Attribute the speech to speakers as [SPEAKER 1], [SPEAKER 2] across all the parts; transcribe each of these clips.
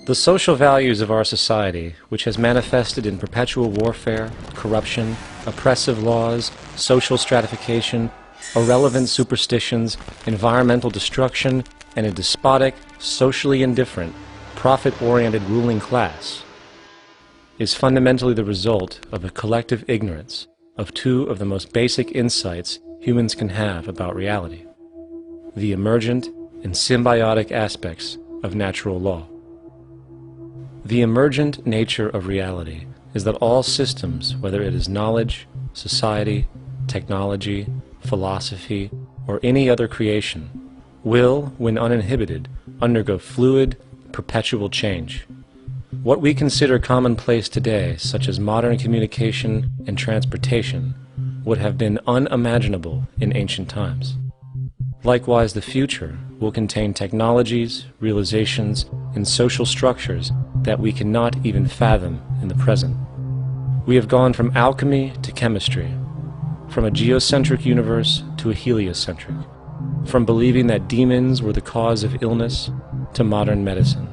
[SPEAKER 1] The social values of our society, which has manifested in perpetual warfare, corruption, oppressive laws, social stratification, irrelevant superstitions, environmental destruction, and a despotic, socially indifferent, profit-oriented ruling class, is fundamentally the result of a collective ignorance of two of the most basic insights humans can have about reality: the emergent and symbiotic aspects of natural law. The emergent nature of reality is that all systems, whether it is knowledge, society, technology, philosophy, or any other creation, will, when uninhibited, undergo fluid, perpetual change. What we consider commonplace today, such as modern communication and transportation, would have been unimaginable in ancient times. Likewise, the future will contain technologies, realizations, and social structures that we cannot even fathom in the present. We have gone from alchemy to chemistry, from a geocentric universe to a heliocentric, from believing that demons were the cause of illness to modern medicine.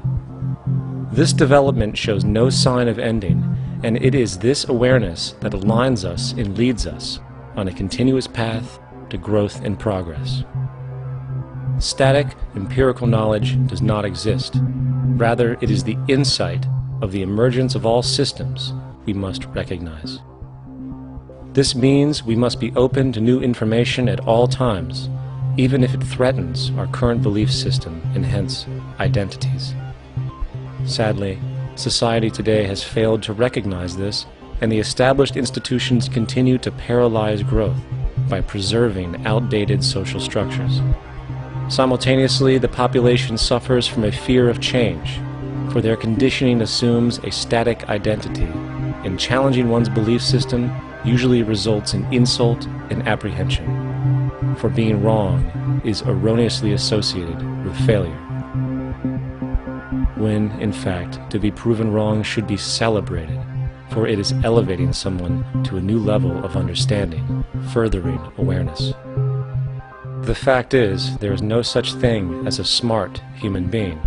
[SPEAKER 1] This development shows no sign of ending, and it is this awareness that aligns us and leads us on a continuous path to growth and progress. Static, empirical knowledge does not exist. Rather, it is the insight of the emergence of all systems we must recognize. This means we must be open to new information at all times, even if it threatens our current belief system and hence identities. Sadly, society today has failed to recognize this, and the established institutions continue to paralyze growth by preserving outdated social structures. Simultaneously, the population suffers from a fear of change, for their conditioning assumes a static identity, and challenging one's belief system usually results in insult and apprehension, for being wrong is erroneously associated with failure, when, in fact, to be proven wrong should be celebrated, for it is elevating someone to a new level of understanding, furthering awareness. The fact is, there is no such thing as a smart human being,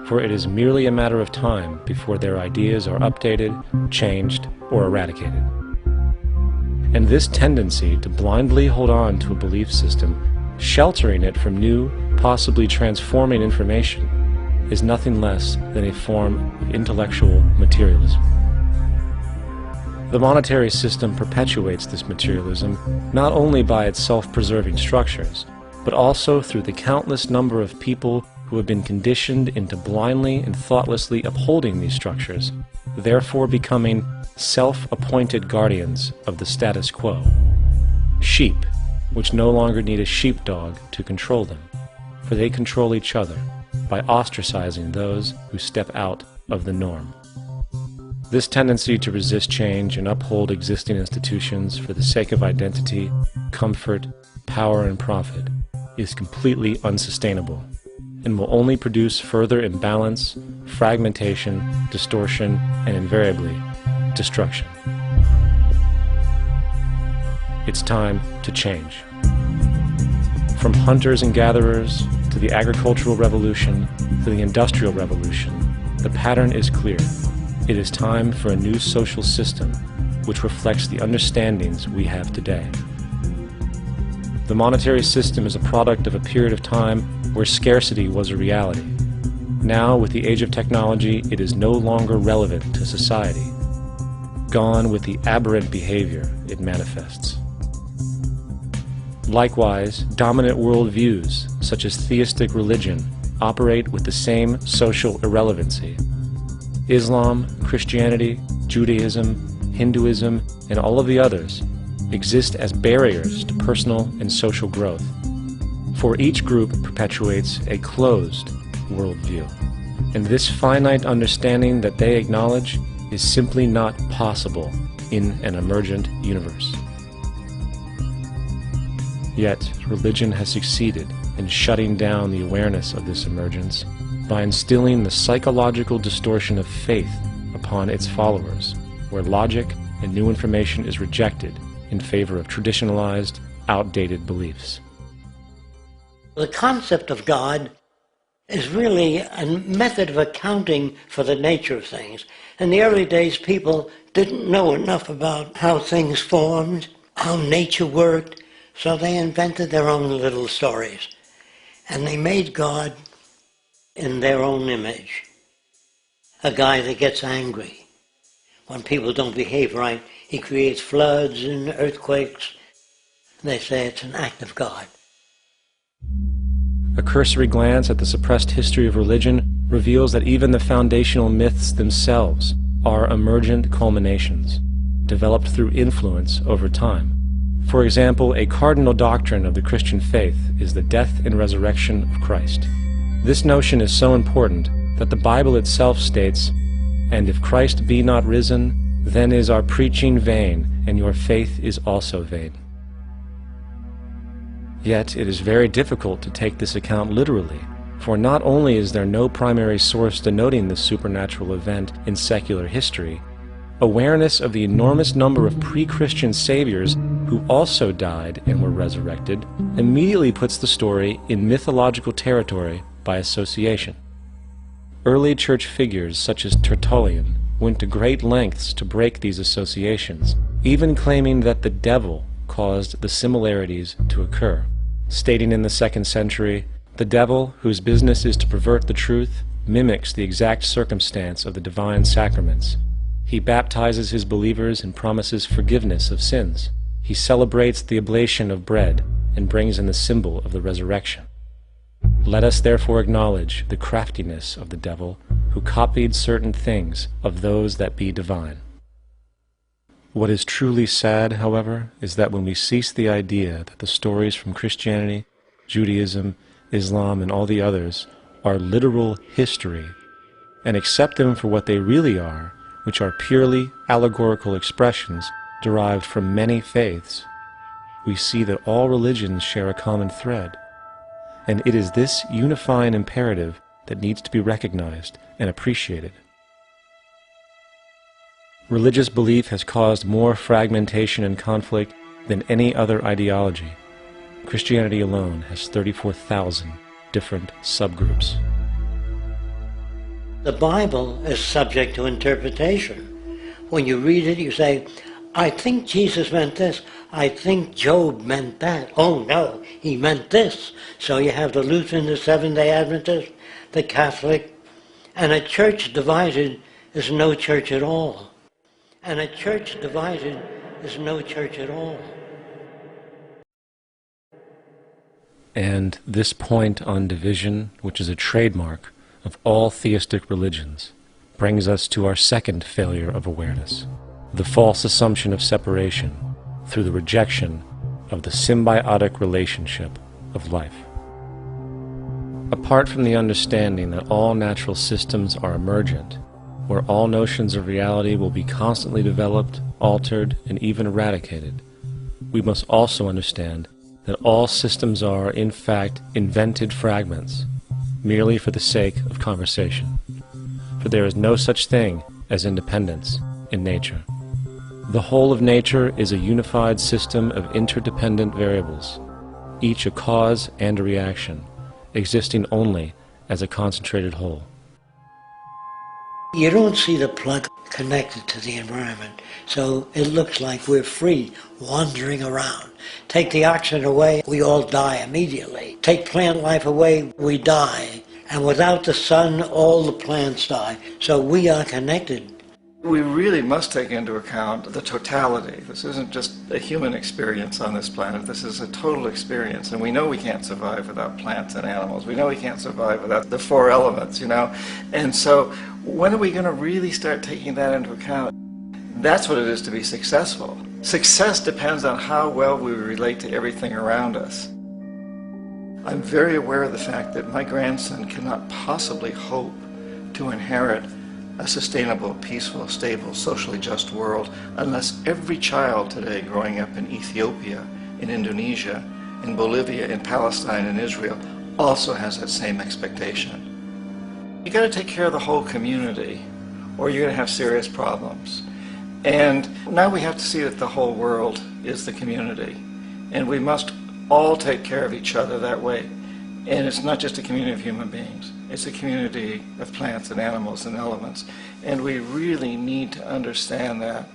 [SPEAKER 1] for it is merely a matter of time before their ideas are updated, changed, or eradicated. And this tendency to blindly hold on to a belief system, sheltering it from new, possibly transforming information, is nothing less than a form of intellectual materialism. The monetary system perpetuates this materialism not only by its self-preserving structures, but also through the countless number of people who have been conditioned into blindly and thoughtlessly upholding these structures, therefore becoming self-appointed guardians of the status quo. Sheep, which no longer need a sheepdog to control them, for they control each other by ostracizing those who step out of the norm. This tendency to resist change and uphold existing institutions for the sake of identity, comfort, power, and profit is completely unsustainable and will only produce further imbalance, fragmentation, distortion, and invariably, destruction. It's time to change. From hunters and gatherers to the agricultural revolution to the industrial revolution, the pattern is clear. It is time for a new social system which reflects the understandings we have today. The monetary system is a product of a period of time where scarcity was a reality. Now, with the age of technology, it is no longer relevant to society. Gone with the aberrant behavior it manifests. Likewise, dominant worldviews, such as theistic religion, operate with the same social irrelevancy. Islam, Christianity, Judaism, Hinduism, and all of the others exist as barriers to personal and social growth, for each group perpetuates a closed worldview, and this finite understanding that they acknowledge is simply not possible in an emergent universe. Yet, religion has succeeded in shutting down the awareness of this emergence by instilling the psychological distortion of faith upon its followers, where logic and new information is rejected in favor of traditionalized, outdated beliefs.
[SPEAKER 2] The concept of God is really a method of accounting for the nature of things. In the early days, people didn't know enough about how things formed, how nature worked, so they invented their own little stories. And they made God in their own image. A guy that gets angry. When people don't behave right, he creates floods and earthquakes. They say it's an act of God.
[SPEAKER 1] A cursory glance at the suppressed history of religion reveals that even the foundational myths themselves are emergent culminations, developed through influence over time. For example, a cardinal doctrine of the Christian faith is the death and resurrection of Christ. This notion is so important that the Bible itself states, "And if Christ be not risen, then is our preaching vain, and your faith is also vain." Yet it is very difficult to take this account literally, for not only is there no primary source denoting this supernatural event in secular history, awareness of the enormous number of pre-Christian saviors who also died and were resurrected immediately puts the story in mythological territory by association. Early church figures such as Tertullian went to great lengths to break these associations, even claiming that the devil caused the similarities to occur, stating in the 2nd century, "The devil, whose business is to pervert the truth, mimics the exact circumstance of the divine sacraments. He baptizes his believers and promises forgiveness of sins. He celebrates the oblation of bread and brings in the symbol of the resurrection. Let us therefore acknowledge the craftiness of the devil, who copied certain things of those that be divine." What is truly sad, however, is that when we cease the idea that the stories from Christianity, Judaism, Islam, and all the others are literal history, and accept them for what they really are, which are purely allegorical expressions derived from many faiths, we see that all religions share a common thread, and it is this unifying imperative that needs to be recognized and appreciated. Religious belief has caused more fragmentation and conflict than any other ideology. Christianity alone has 34,000 different subgroups.
[SPEAKER 2] The Bible is subject to interpretation. When you read it, you say, "I think Jesus meant this. I think Job meant that. Oh no, he meant this." So you have the Lutheran, the Seventh-day Adventist, the Catholic, and a church divided is no church at all. And a church divided is no church at all.
[SPEAKER 1] And this point on division, which is a trademark of all theistic religions, brings us to our second failure of awareness, the false assumption of separation through the rejection of the symbiotic relationship of life. Apart from the understanding that all natural systems are emergent, where all notions of reality will be constantly developed, altered, and even eradicated, we must also understand that all systems are, in fact, invented fragments, merely for the sake of conversation. For there is no such thing as independence in nature. The whole of nature is a unified system of interdependent variables, each a cause and a reaction, existing only as a concentrated whole.
[SPEAKER 2] You don't see the plug connected to the environment, so it looks like we're free, wandering around. Take the oxygen away, we all die immediately. Take plant life away, we die. And without the sun, all the plants die. So we are connected.
[SPEAKER 3] We really must take into account the totality. This isn't just a human experience on this planet. This is a total experience. And we know we can't survive without plants and animals. We know we can't survive without the four elements, you know. And so when are we going to really start taking that into account? That's what it is to be successful. Success depends on how well we relate to everything around us. I'm very aware of the fact that my grandson cannot possibly hope to inherit a sustainable, peaceful, stable, socially just world unless every child today growing up in Ethiopia, in Indonesia, in Bolivia, in Palestine, in Israel also has that same expectation. You got to take care of the whole community or you're going to have serious problems. And now we have to see that the whole world is the community, and we must all take care of each other that way. And it's not just a community of human beings. It's a community of plants and animals and elements. And we really need to understand that.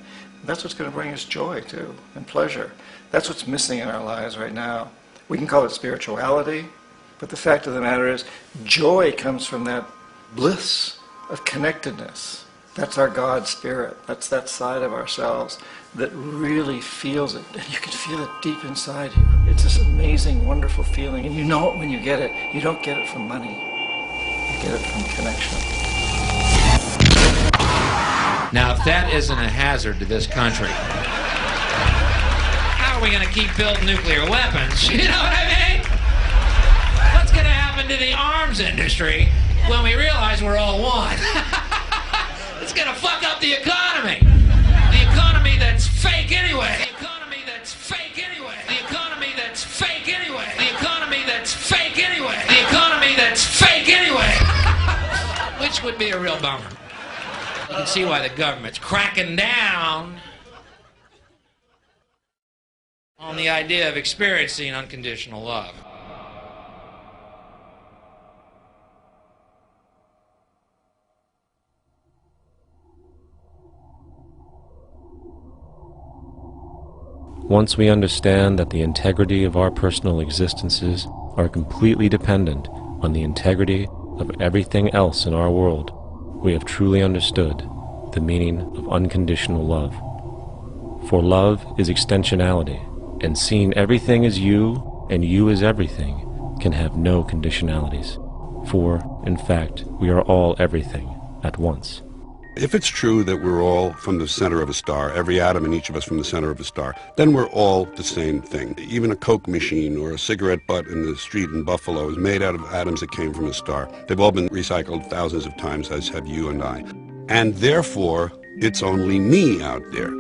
[SPEAKER 3] That's what's going to bring us joy, too, and pleasure. That's what's missing in our lives right now. We can call it spirituality, but the fact of the matter is, joy comes from that bliss of connectedness. That's our God spirit. That's that side of ourselves that really feels it. And you can feel it deep inside you. It's this amazing, wonderful feeling. And you know it when you get it. You don't get it from money. You get it from connection.
[SPEAKER 4] Now, if that isn't a hazard to this country, how are we going to keep building nuclear weapons? You know what I mean? What's going to happen to the arms industry when we realize we're all one? It's going to fuck up the economy. The economy that's fake anyway. The economy that's fake anyway. The economy that's fake anyway. The economy that's fake anyway. The economy that's fake anyway. Which would be a real bummer. You can see why the government's cracking down on the idea of experiencing unconditional love.
[SPEAKER 1] Once we understand that the integrity of our personal existences are completely dependent on the integrity of everything else in our world, we have truly understood the meaning of unconditional love. For love is extensionality, and seeing everything as you and you as everything can have no conditionalities. For, in fact, we are all everything at once.
[SPEAKER 5] If it's true that we're all from the center of a star, every atom in each of us from the center of a star, then we're all the same thing. Even a Coke machine or a cigarette butt in the street in Buffalo is made out of atoms that came from a star. They've all been recycled thousands of times, as have you and I. And therefore, it's only me out there.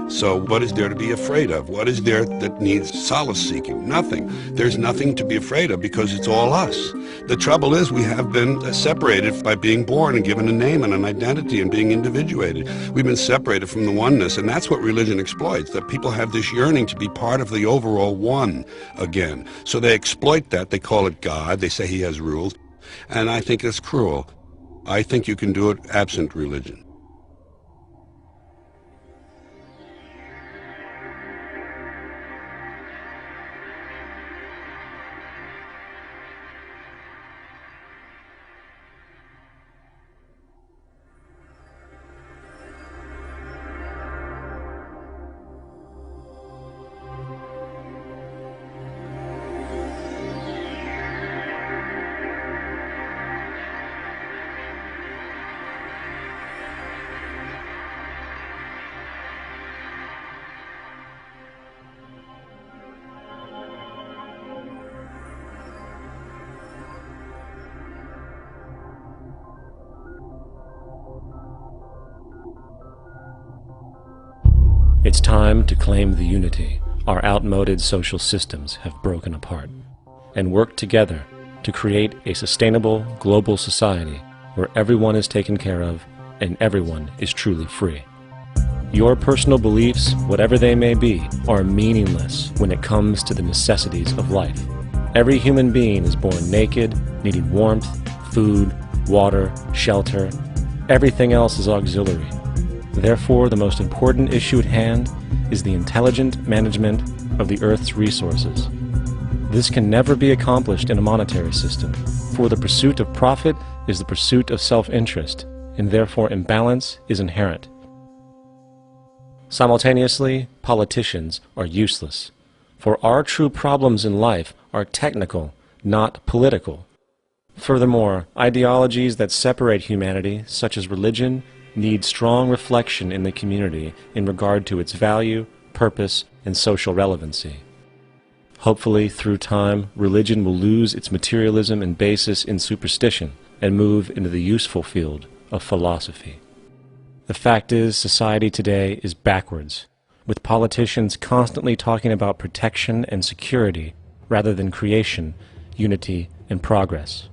[SPEAKER 5] So what is there to be afraid of? What is there that needs solace-seeking? Nothing. There's nothing to be afraid of because it's all us. The trouble is we have been separated by being born and given a name and an identity and being individuated. We've been separated from the oneness, and that's what religion exploits, that people have this yearning to be part of the overall one again. So they exploit that. They call it God. They say he has rules. And I think it's cruel. I think you can do it absent religion.
[SPEAKER 1] It's time to claim the unity our outmoded social systems have broken apart, and work together to create a sustainable global society where everyone is taken care of and everyone is truly free. Your personal beliefs, whatever they may be, are meaningless when it comes to the necessities of life. Every human being is born naked, needing warmth, food, water, shelter. Everything else is auxiliary. Therefore, the most important issue at hand is the intelligent management of the Earth's resources. This can never be accomplished in a monetary system, for the pursuit of profit is the pursuit of self-interest, and therefore imbalance is inherent. Simultaneously, politicians are useless, for our true problems in life are technical, not political. Furthermore, ideologies that separate humanity, such as religion, need strong reflection in the community in regard to its value, purpose, and social relevancy. Hopefully, through time, religion will lose its materialism and basis in superstition and move into the useful field of philosophy. The fact is, society today is backwards, with politicians constantly talking about protection and security rather than creation, unity, and progress.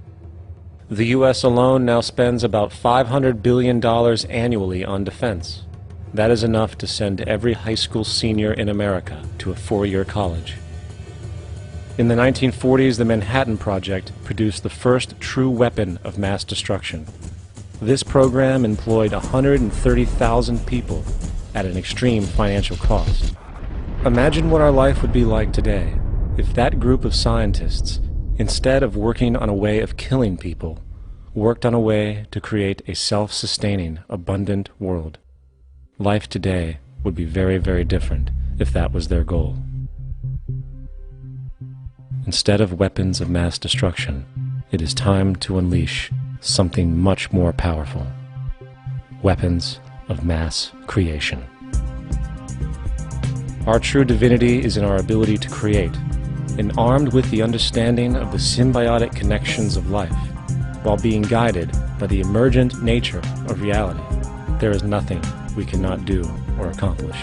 [SPEAKER 1] The U.S. alone now spends about $500 billion annually on defense. That is enough to send every high school senior in America to a four-year college. In the 1940s, the Manhattan Project produced the first true weapon of mass destruction. This program employed 130,000 people at an extreme financial cost. Imagine what our life would be like today if that group of scientists, instead of working on a way of killing people, worked on a way to create a self-sustaining, abundant world. Life today would be very, very different if that was their goal. Instead of weapons of mass destruction, it is time to unleash something much more powerful. Weapons of mass creation. Our true divinity is in our ability to create, and armed with the understanding of the symbiotic connections of life, while being guided by the emergent nature of reality, there is nothing we cannot do or accomplish.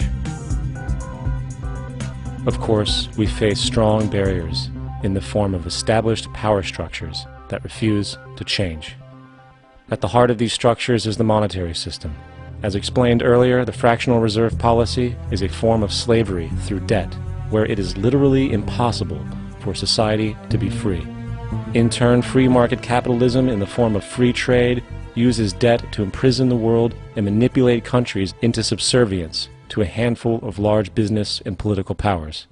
[SPEAKER 1] Of course, we face strong barriers in the form of established power structures that refuse to change. At the heart of these structures is the monetary system. As explained earlier, the fractional reserve policy is a form of slavery through debt, where it is literally impossible for society to be free. In turn, free market capitalism in the form of free trade uses debt to imprison the world and manipulate countries into subservience to a handful of large business and political powers.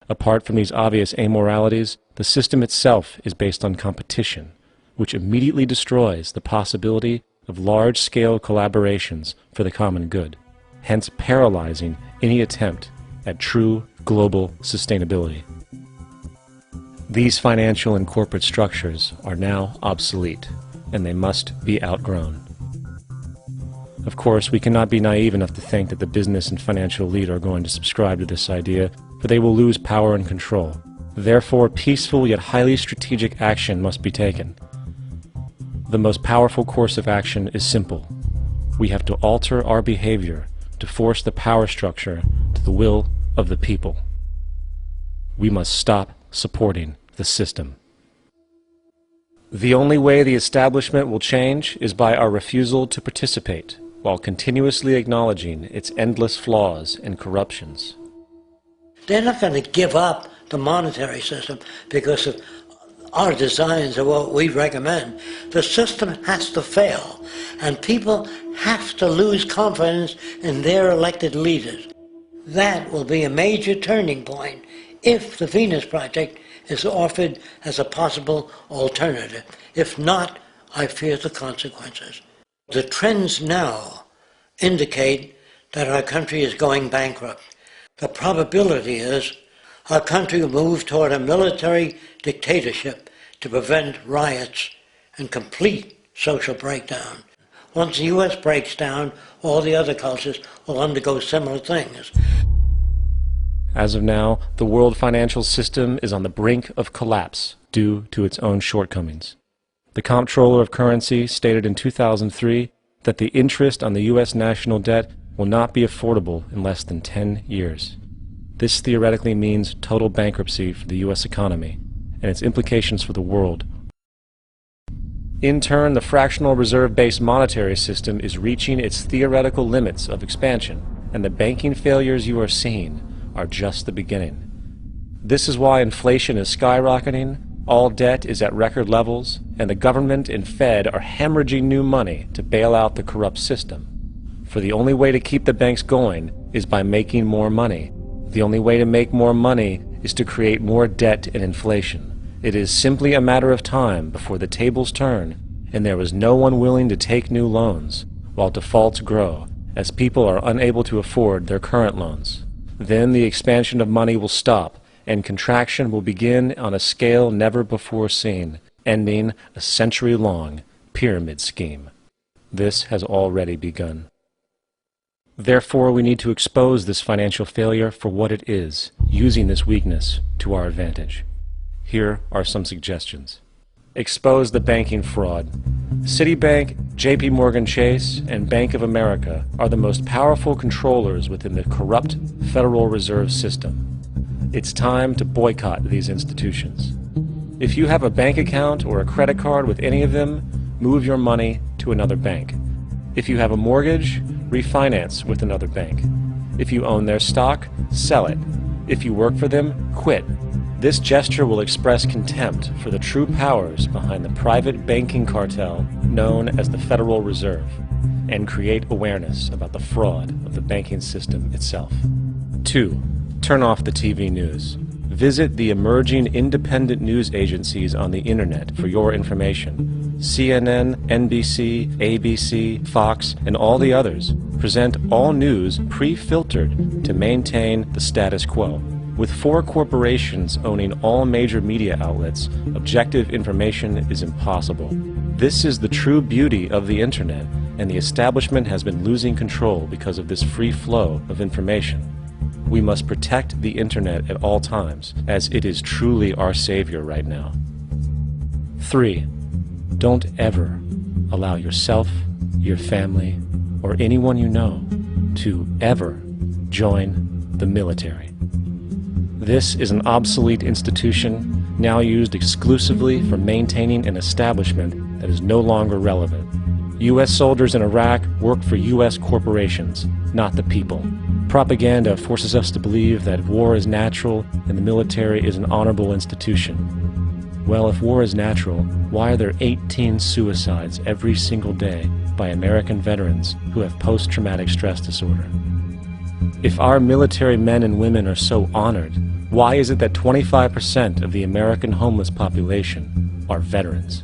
[SPEAKER 1] Apart from these obvious amoralities, the system itself is based on competition, which immediately destroys the possibility of large-scale collaborations for the common good, hence paralyzing any attempt at true global sustainability. These financial and corporate structures are now obsolete, and they must be outgrown. Of course, we cannot be naive enough to think that the business and financial elite are going to subscribe to this idea, for they will lose power and control. Therefore, peaceful yet highly strategic action must be taken. The most powerful course of action is simple. We have to alter our behavior to force the power structure to the will of the people. We must stop supporting the system. The only way the establishment will change is by our refusal to participate, while continuously acknowledging its endless flaws and corruptions.
[SPEAKER 2] They're not going to give up the monetary system because of our designs or what we recommend. The system has to fail, and people have to lose confidence in their elected leaders. That will be a major turning point if the Venus Project is offered as a possible alternative. If not, I fear the consequences. The trends now indicate that our country is going bankrupt. The probability is our country will move toward a military dictatorship to prevent riots and complete social breakdown. Once the U.S. breaks down, all the other cultures will undergo similar things.
[SPEAKER 1] As of now, the world financial system is on the brink of collapse due to its own shortcomings. The Comptroller of Currency stated in 2003 that the interest on the U.S. national debt will not be affordable in less than 10 years. This theoretically means total bankruptcy for the U.S. economy and its implications for the world. In turn, the fractional reserve-based monetary system is reaching its theoretical limits of expansion, and the banking failures you are seeing are just the beginning. This is why inflation is skyrocketing, all debt is at record levels, and the government and Fed are hemorrhaging new money to bail out the corrupt system. For the only way to keep the banks going is by making more money. The only way to make more money is to create more debt and inflation. It is simply a matter of time before the tables turn, and there is no one willing to take new loans, while defaults grow, as people are unable to afford their current loans. Then the expansion of money will stop, and contraction will begin on a scale never before seen, ending a century-long pyramid scheme. This has already begun. Therefore, we need to expose this financial failure for what it is, using this weakness to our advantage. Here are some suggestions. Expose the banking fraud. Citibank, JP Morgan Chase, and Bank of America are the most powerful controllers within the corrupt Federal Reserve System. It's time to boycott these institutions. If you have a bank account or a credit card with any of them, move your money to another bank. If you have a mortgage, refinance with another bank. If you own their stock, sell it. If you work for them, quit. This gesture will express contempt for the true powers behind the private banking cartel known as the Federal Reserve, and create awareness about the fraud of the banking system itself. 2. Turn off the TV news. Visit the emerging independent news agencies on the internet for your information. CNN, NBC, ABC, Fox, and all the others present all news pre-filtered to maintain the status quo. With 4 corporations owning all major media outlets, objective information is impossible. This is the true beauty of the internet, and the establishment has been losing control because of this free flow of information. We must protect the internet at all times, as it is truly our savior right now. 3. Don't ever allow yourself, your family, or anyone you know to ever join the military. This is an obsolete institution now used exclusively for maintaining an establishment that is no longer relevant. U.S. soldiers in Iraq work for U.S. corporations, not the people. Propaganda forces us to believe that war is natural and the military is an honorable institution. Well, if war is natural, why are there 18 suicides every single day by American veterans who have post-traumatic stress disorder? If our military men and women are so honored, why is it that 25% of the American homeless population are veterans?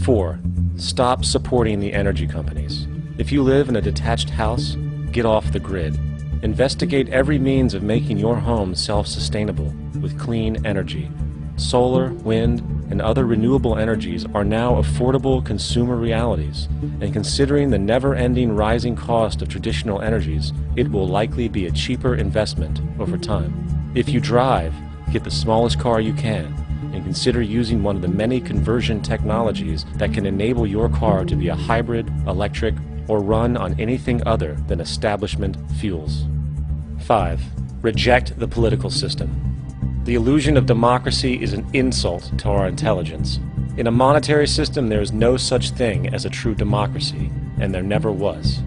[SPEAKER 1] 4. Stop supporting the energy companies. If you live in a detached house, get off the grid. Investigate every means of making your home self-sustainable with clean energy. Solar, wind, and other renewable energies are now affordable consumer realities, and considering the never-ending rising cost of traditional energies, it will likely be a cheaper investment over time. If you drive, get the smallest car you can, and consider using one of the many conversion technologies that can enable your car to be a hybrid, electric, or run on anything other than establishment fuels. 5. Reject the political system. The illusion of democracy is an insult to our intelligence. In a monetary system, there is no such thing as a true democracy, and there never was.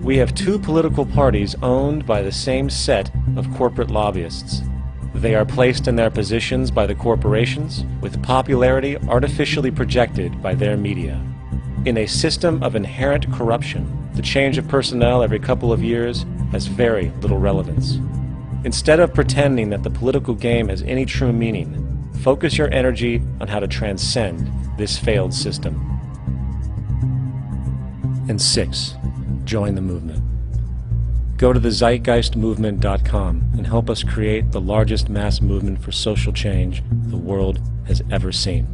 [SPEAKER 1] We have 2 political parties owned by the same set of corporate lobbyists. They are placed in their positions by the corporations, with popularity artificially projected by their media. In a system of inherent corruption, the change of personnel every couple of years has very little relevance. Instead of pretending that the political game has any true meaning, focus your energy on how to transcend this failed system. And 6. Join the movement. Go to thezeitgeistmovement.com and help us create the largest mass movement for social change the world has ever seen.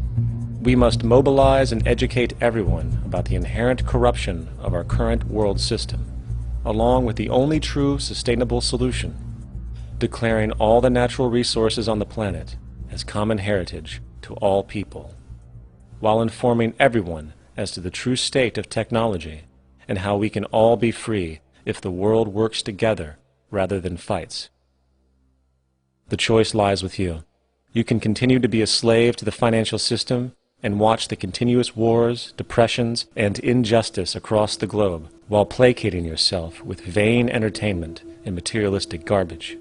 [SPEAKER 1] We must mobilize and educate everyone about the inherent corruption of our current world system, along with the only true sustainable solution: declaring all the natural resources on the planet as common heritage to all people, while informing everyone as to the true state of technology and how we can all be free if the world works together rather than fights. The choice lies with you. You can continue to be a slave to the financial system and watch the continuous wars, depressions, and injustice across the globe while placating yourself with vain entertainment and materialistic garbage.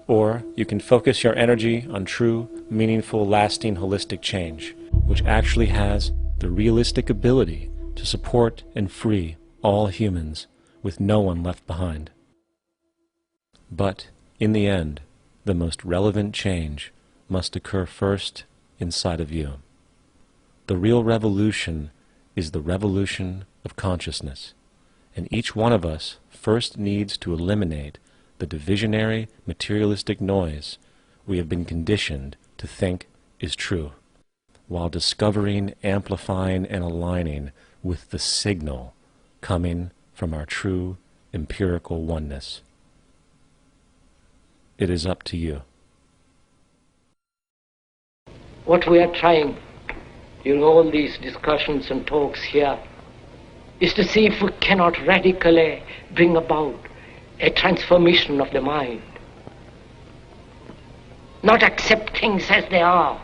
[SPEAKER 1] Or you can focus your energy on true, meaningful, lasting, holistic change, which actually has the realistic ability to support and free all humans with no one left behind. But, in the end, the most relevant change must occur first inside of you. The real revolution is the revolution of consciousness, and each one of us first needs to eliminate the divisionary, materialistic noise we have been conditioned to think is true, while discovering, amplifying, and aligning with the signal coming from our true empirical oneness. It is up to you.
[SPEAKER 2] What we are trying during all these discussions and talks here is to see if we cannot radically bring about a transformation of the mind. Not accept things as they are.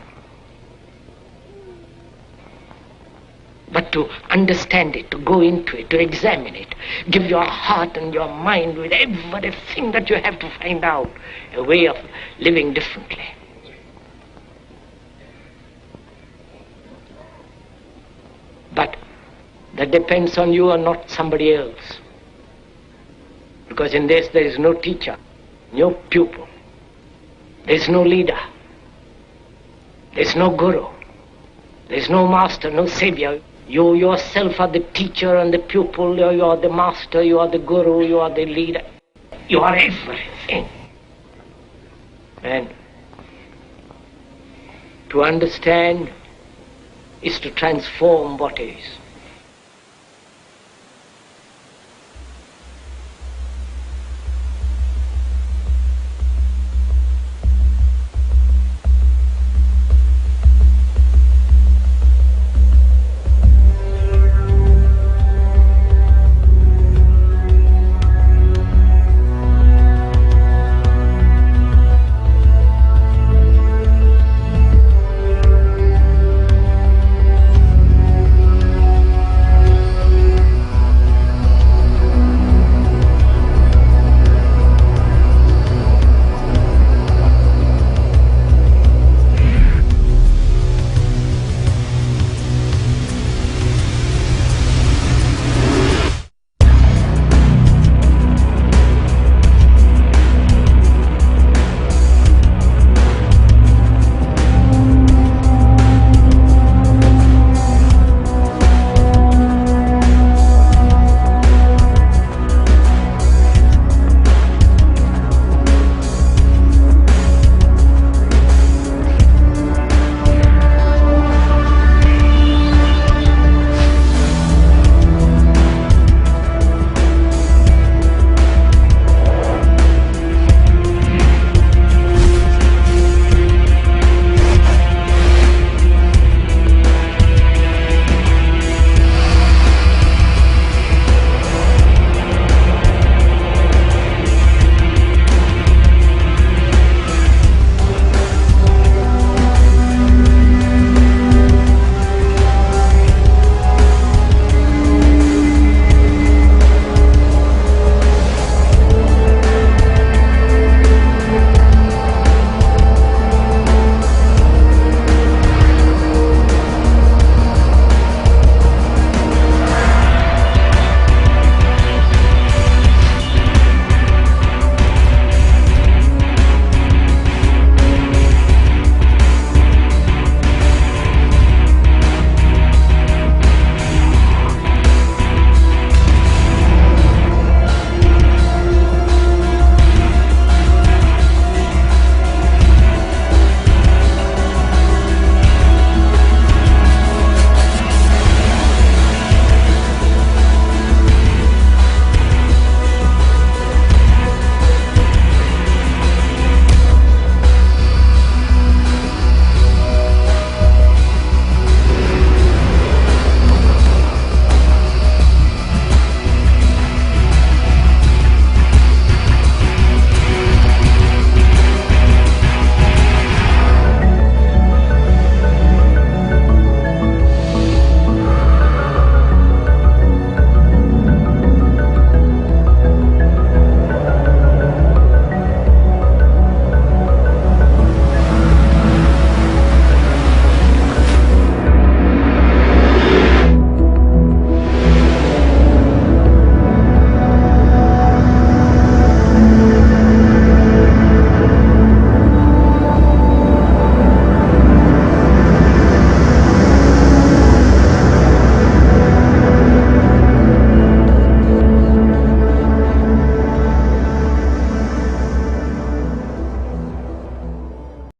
[SPEAKER 6] but to understand it, to go into it, to examine it. Give your heart and your mind with everything that you have to find out a way of living differently. But that depends on you and not somebody else. Because in this there is no teacher, no pupil, there is no leader, there is no guru, there is no master, no savior. You yourself are the teacher and the pupil, you are the master, you are the guru, you are the leader. You are everything. And to understand is to transform what is.